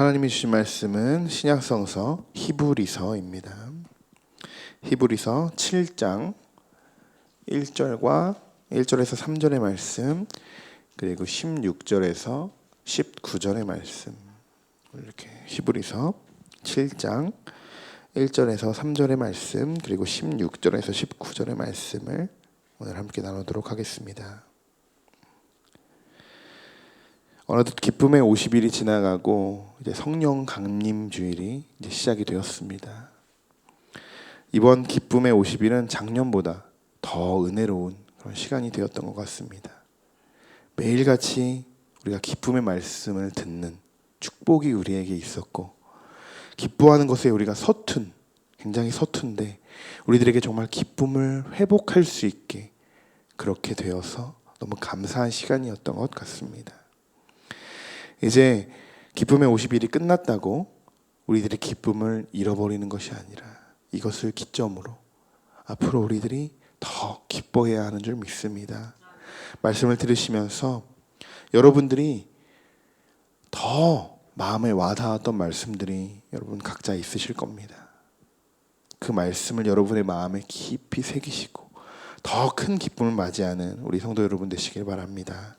하나님이 주신 말씀은 신약성서 히브리서입니다. 히브리서 7장 1절에서 3절의 말씀, 그리고 16절에서 19절의 말씀, 이렇게 히브리서 7장 1절에서 3절의 말씀, 그리고 16절에서 19절의 말씀을 오늘 함께 나누도록 하겠습니다. 어느덧 기쁨의 50일이 지나가고 이제 성령 강림 주일이 이제 시작이 되었습니다. 이번 기쁨의 50일은 작년보다 더 은혜로운 그런 시간이 되었던 것 같습니다. 매일같이 우리가 기쁨의 말씀을 듣는 축복이 우리에게 있었고, 기뻐하는 것에 우리가 굉장히 서툰데 우리들에게 정말 기쁨을 회복할 수 있게 그렇게 되어서 너무 감사한 시간이었던 것 같습니다. 이제 기쁨의 50일이 끝났다고 우리들의 기쁨을 잃어버리는 것이 아니라 이것을 기점으로 앞으로 우리들이 더 기뻐해야 하는 줄 믿습니다. 말씀을 들으시면서 여러분들이 더 마음에 와닿았던 말씀들이 여러분 각자 있으실 겁니다. 그 말씀을 여러분의 마음에 깊이 새기시고 더 큰 기쁨을 맞이하는 우리 성도 여러분 되시길 바랍니다.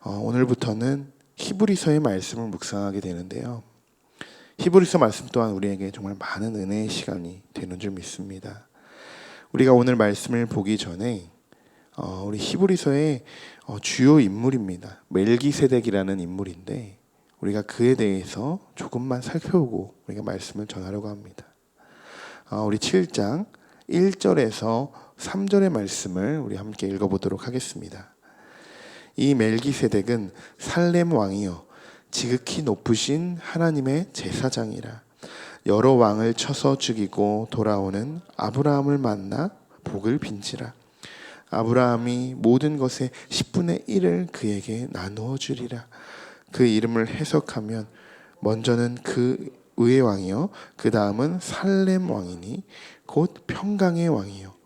오늘부터는 히브리서의 말씀을 묵상하게 되는데요. 히브리서 말씀 또한 우리에게 정말 많은 은혜의 시간이 되는 줄 믿습니다. 우리가 오늘 말씀을 보기 전에 우리 히브리서의 주요 인물입니다. 멜기세덱이라는 인물인데 우리가 그에 대해서 조금만 살펴보고 우리가 말씀을 전하려고 합니다. 우리 7장 1절에서 3절의 말씀을 우리 함께 읽어보도록 하겠습니다. 이 멜기세덱은 살렘 왕이요 지극히 높으신 하나님의 제사장이라. 여러 왕을 쳐서 죽이고 돌아오는 아브라함을 만나 복을 빈지라. 아브라함이 모든 것의 10분의 1을 그에게 나누어 주리라. 그 이름을 해석하면 먼저는 그 의의 왕이요 그 다음은 살렘 왕이니 곧 평강의 왕이요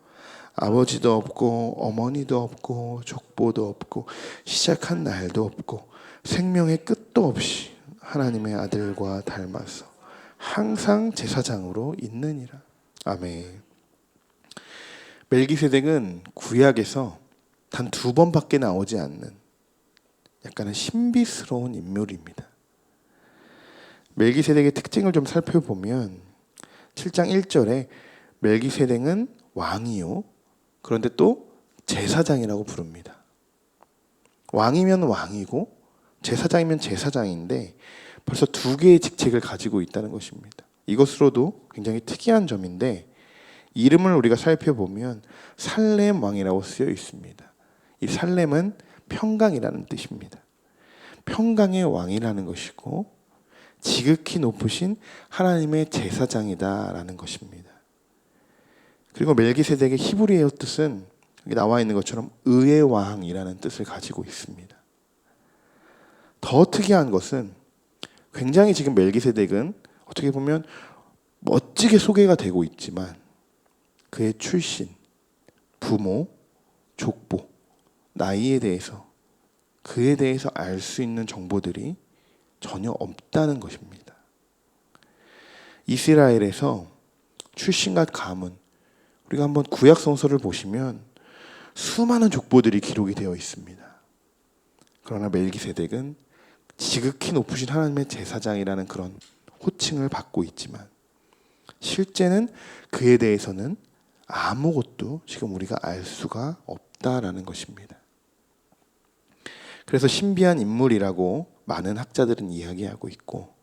아버지도 없고 어머니도 없고 족보도 없고 시작한 날도 없고 생명의 끝도 없이 하나님의 아들과 닮아서 항상 제사장으로 있느니라. 아멘. 멜기세덱은 구약에서 단 2번밖에 나오지 않는 약간은 신비스러운 인물입니다. 멜기세덱의 특징을 좀 살펴보면 7장 1절에 멜기세덱은 왕이요 그런데 또 제사장이라고 부릅니다. 왕이면 왕이고 제사장이면 제사장인데 벌써 2개의 직책을 가지고 있다는 것입니다. 이것으로도 굉장히 특이한 점인데 이름을 우리가 살펴보면 살렘 왕이라고 쓰여 있습니다. 이 살렘은 평강이라는 뜻입니다. 평강의 왕이라는 것이고 지극히 높으신 하나님의 제사장이다라는 것입니다. 그리고 멜기세덱의 히브리어 뜻은 여기 나와 있는 것처럼 의의 왕이라는 뜻을 가지고 있습니다. 더 특이한 것은 굉장히 지금 멜기세덱은 어떻게 보면 멋지게 소개가 되고 있지만 그의 출신, 부모, 족보, 나이에 대해서 그에 대해서 알 수 있는 정보들이 전혀 없다는 것입니다. 이스라엘에서 출신과 가문, 우리가 한번 구약 성서를 보시면 수많은 족보들이 기록이 되어 있습니다. 그러나 멜기세덱은 지극히 높으신 하나님의 제사장이라는 그런 호칭을 받고 있지만 실제는 그에 대해서는 아무것도 지금 우리가 알 수가 없다라는 것입니다. 그래서 신비한 인물이라고 많은 학자들은 이야기하고 있고,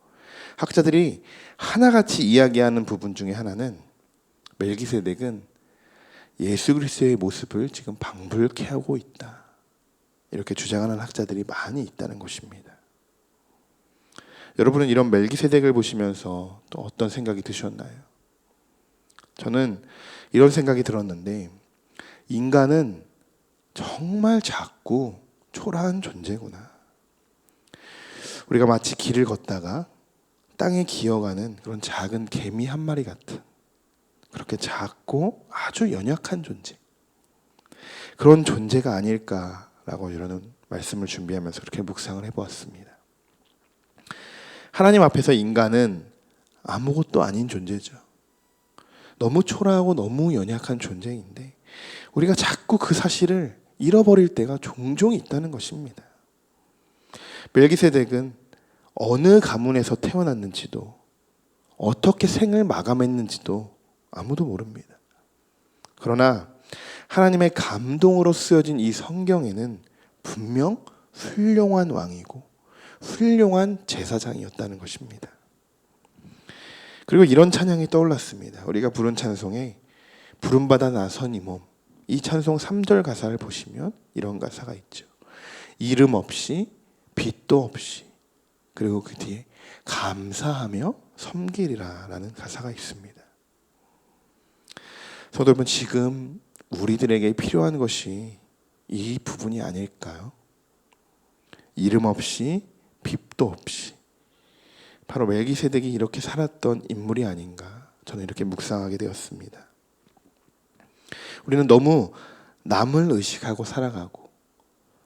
학자들이 하나같이 이야기하는 부분 중에 하나는 멜기세덱은 예수 그리스도의 모습을 지금 방불케 하고 있다, 이렇게 주장하는 학자들이 많이 있다는 것입니다. 여러분은 이런 멜기세덱을 보시면서 또 어떤 생각이 드셨나요? 저는 이런 생각이 들었는데, 인간은 정말 작고 초라한 존재구나. 우리가 마치 길을 걷다가 땅에 기어가는 그런 작은 개미 한 마리 같은, 그렇게 작고 아주 연약한 존재, 그런 존재가 아닐까라고 이런 말씀을 준비하면서 그렇게 묵상을 해보았습니다. 하나님 앞에서 인간은 아무것도 아닌 존재죠. 너무 초라하고 너무 연약한 존재인데 우리가 자꾸 그 사실을 잃어버릴 때가 종종 있다는 것입니다. 멜기세덱은 어느 가문에서 태어났는지도 어떻게 생을 마감했는지도 아무도 모릅니다. 그러나 하나님의 감동으로 쓰여진 이 성경에는 분명 훌륭한 왕이고 훌륭한 제사장이었다는 것입니다. 그리고 이런 찬양이 떠올랐습니다. 우리가 부른 찬송에 부름받아 나선 이 몸, 이 찬송 3절 가사를 보시면 이런 가사가 있죠. 이름 없이 빛도 없이 그리고 그 뒤에 감사하며 섬기리라 라는 가사가 있습니다. 성도 여러분, 지금 우리들에게 필요한 것이 이 부분이 아닐까요? 이름 없이 빛도 없이 바로 멜기세덱이 이렇게 살았던 인물이 아닌가, 저는 이렇게 묵상하게 되었습니다. 우리는 너무 남을 의식하고 살아가고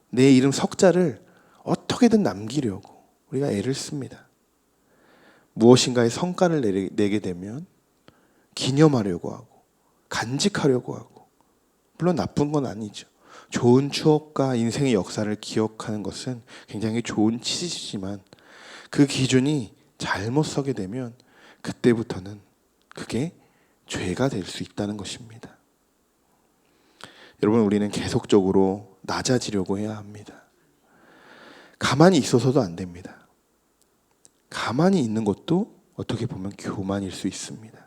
내 이름 석자를 어떻게든 남기려고 우리가 애를 씁니다. 무엇인가의 성과를 내게 되면 기념하려고 하고 간직하려고 하고, 물론 나쁜 건 아니죠. 좋은 추억과 인생의 역사를 기억하는 것은 굉장히 좋은 취지지만 그 기준이 잘못 서게 되면 그때부터는 그게 죄가 될 수 있다는 것입니다. 여러분, 우리는 계속적으로 낮아지려고 해야 합니다. 가만히 있어서도 안 됩니다. 가만히 있는 것도 어떻게 보면 교만일 수 있습니다.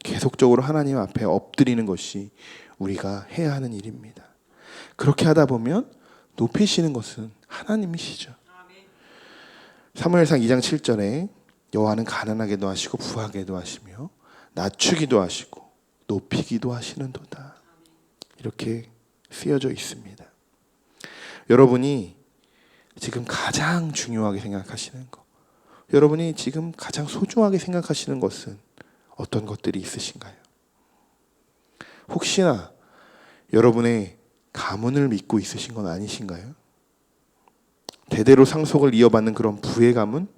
계속적으로 하나님 앞에 엎드리는 것이 우리가 해야 하는 일입니다. 그렇게 하다 보면 높이시는 것은 하나님이시죠. 사무엘상 2장 7절에 여호와는 가난하게도 하시고 부하게도 하시며 낮추기도 하시고 높이기도 하시는도다, 이렇게 쓰여져 있습니다. 여러분이 지금 가장 중요하게 생각하시는 것, 여러분이 지금 가장 소중하게 생각하시는 것은 어떤 것들이 있으신가요? 혹시나 여러분의 가문을 믿고 있으신 건 아니신가요? 대대로 상속을 이어받는 그런 부의 가문?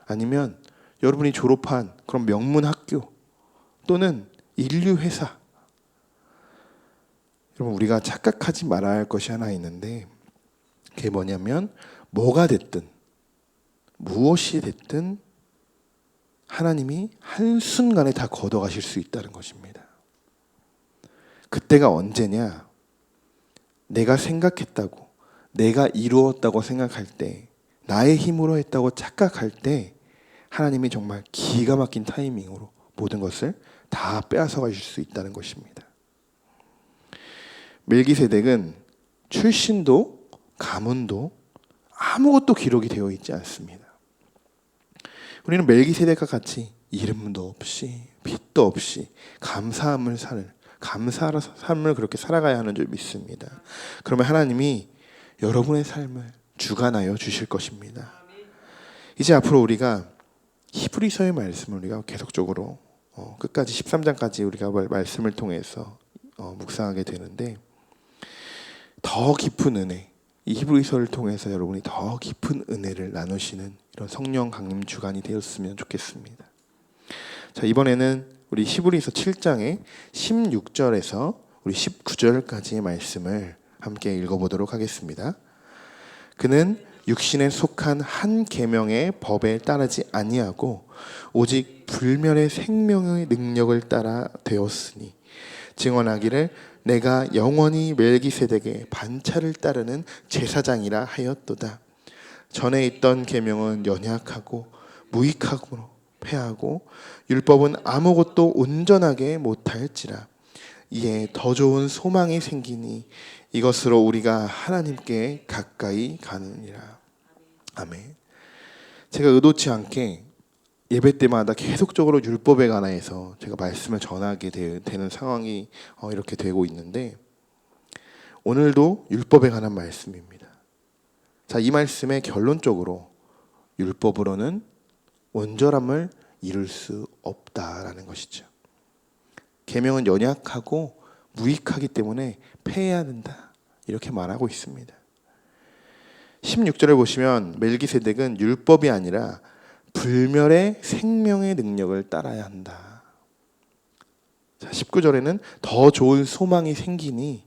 아니면 여러분이 졸업한 그런 명문 학교 또는 인류 회사? 여러분, 우리가 착각하지 말아야 할 것이 하나 있는데 그게 뭐냐면 뭐가 됐든 무엇이 됐든 하나님이 한순간에 다 걷어가실 수 있다는 것입니다. 그때가 언제냐? 내가 생각했다고, 내가 이루었다고 생각할 때, 나의 힘으로 했다고 착각할 때 하나님이 정말 기가 막힌 타이밍으로 모든 것을 다 빼앗아 가실 수 있다는 것입니다. 멜기세덱은 출신도 가문도 아무것도 기록이 되어 있지 않습니다. 우리는 멜기세덱과 같이 이름도 없이 빛도 없이 감사함을 감사의 삶을 그렇게 살아가야 하는 줄 믿습니다. 그러면 하나님이 여러분의 삶을 주관하여 주실 것입니다. 이제 앞으로 우리가 히브리서의 말씀을 우리가 계속적으로 끝까지 13장까지 우리가 말씀을 통해서 묵상하게 되는데, 더 깊은 은혜, 이 히브리서를 통해서 여러분이 더 깊은 은혜를 나누시는 이런 성령 강림 주간이 되었으면 좋겠습니다. 자, 이번에는 우리 히브리서 7장의 16절에서 우리 19절까지의 말씀을 함께 읽어보도록 하겠습니다. 그는 육신에 속한 한 계명의 법에 따르지 아니하고 오직 불멸의 생명의 능력을 따라 되었으니 증언하기를 내가 영원히 멜기세덱의 반차를 따르는 제사장이라 하였도다. 전에 있던 계명은 연약하고 무익하고 패하고 율법은 아무것도 온전하게 못할지라. 이에 더 좋은 소망이 생기니 이것으로 우리가 하나님께 가까이 가느니라. 아멘. 제가 의도치 않게 예배 때마다 계속적으로 율법에 관해서 제가 말씀을 전하게 되는 상황이 이렇게 되고 있는데, 오늘도 율법에 관한 말씀입니다. 자, 이 말씀의 결론적으로 율법으로는 온전함을 이룰 수 없다라는 것이죠. 계명은 연약하고 무익하기 때문에 폐해야 된다, 이렇게 말하고 있습니다. 16절을 보시면 멜기세덱은 율법이 아니라 불멸의 생명의 능력을 따라야 한다. 자, 19절에는 더 좋은 소망이 생기니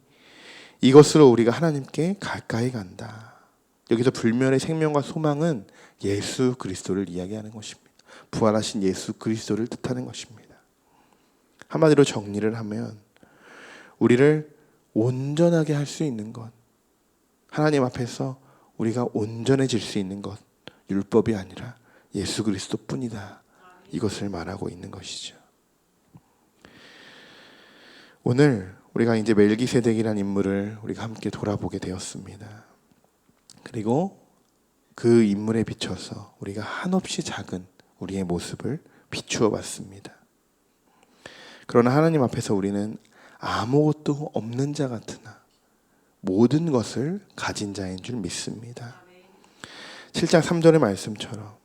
이것으로 우리가 하나님께 가까이 간다. 여기서 불멸의 생명과 소망은 예수 그리스도를 이야기하는 것입니다. 부활하신 예수 그리스도를 뜻하는 것입니다. 한마디로 정리를 하면 우리를 온전하게 할 수 있는 것, 하나님 앞에서 우리가 온전해질 수 있는 것, 율법이 아니라 예수 그리스도뿐이다. 이것을 말하고 있는 것이죠. 오늘 우리가 이제 멜기세덱이라는 인물을 우리가 함께 돌아보게 되었습니다. 그리고 그 인물에 비춰서 우리가 한없이 작은 우리의 모습을 비추어 봤습니다. 그러나 하나님 앞에서 우리는 아무것도 없는 자 같으나 모든 것을 가진 자인 줄 믿습니다. 7장 3절의 말씀처럼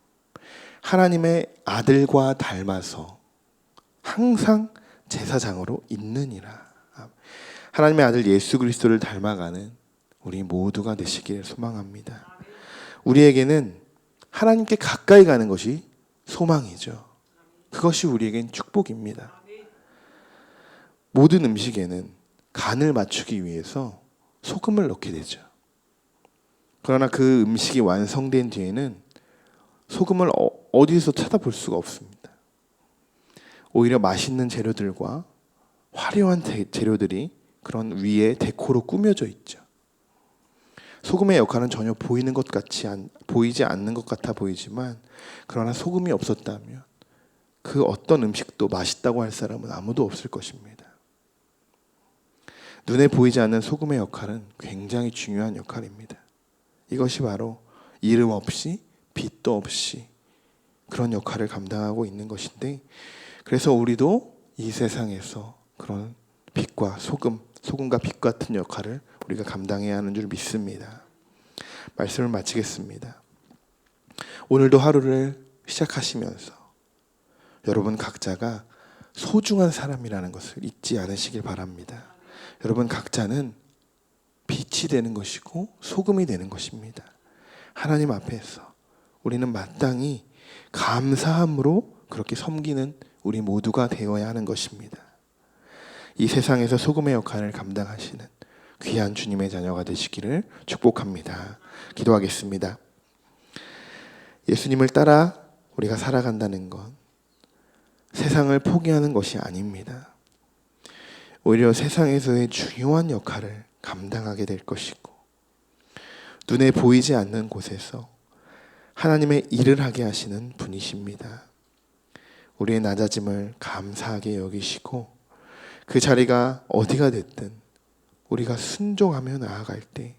하나님의 아들과 닮아서 항상 제사장으로 있느니라. 하나님의 아들 예수 그리스도를 닮아가는 우리 모두가 되시기를 소망합니다. 우리에게는 하나님께 가까이 가는 것이 소망이죠. 그것이 우리에겐 축복입니다. 모든 음식에는 간을 맞추기 위해서 소금을 넣게 되죠. 그러나 그 음식이 완성된 뒤에는 소금을 어디서 찾아볼 수가 없습니다. 오히려 맛있는 재료들과 화려한 재료들이 그런 위에 데코로 꾸며져 있죠. 소금의 역할은 전혀 보이지 않는 것 같아 보이지만, 그러나 소금이 없었다면 그 어떤 음식도 맛있다고 할 사람은 아무도 없을 것입니다. 눈에 보이지 않는 소금의 역할은 굉장히 중요한 역할입니다. 이것이 바로 이름 없이 빛도 없이 그런 역할을 감당하고 있는 것인데, 그래서 우리도 이 세상에서 그런 빛과 소금과 빛 같은 역할을 우리가 감당해야 하는 줄 믿습니다. 말씀을 마치겠습니다. 오늘도 하루를 시작하시면서 여러분 각자가 소중한 사람이라는 것을 잊지 않으시길 바랍니다. 여러분 각자는 빛이 되는 것이고 소금이 되는 것입니다. 하나님 앞에서 우리는 마땅히 감사함으로 그렇게 섬기는 우리 모두가 되어야 하는 것입니다. 이 세상에서 소금의 역할을 감당하시는 귀한 주님의 자녀가 되시기를 축복합니다. 기도하겠습니다. 예수님을 따라 우리가 살아간다는 건 세상을 포기하는 것이 아닙니다. 오히려 세상에서의 중요한 역할을 감당하게 될 것이고, 눈에 보이지 않는 곳에서 하나님의 일을 하게 하시는 분이십니다. 우리의 낮아짐을 감사하게 여기시고 그 자리가 어디가 됐든 우리가 순종하며 나아갈 때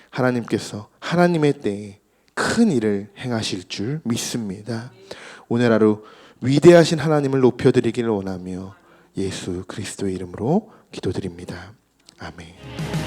하나님께서 하나님의 때에 큰 일을 행하실 줄 믿습니다. 오늘 하루 위대하신 하나님을 높여드리기를 원하며 예수 그리스도의 이름으로 기도드립니다. 아멘.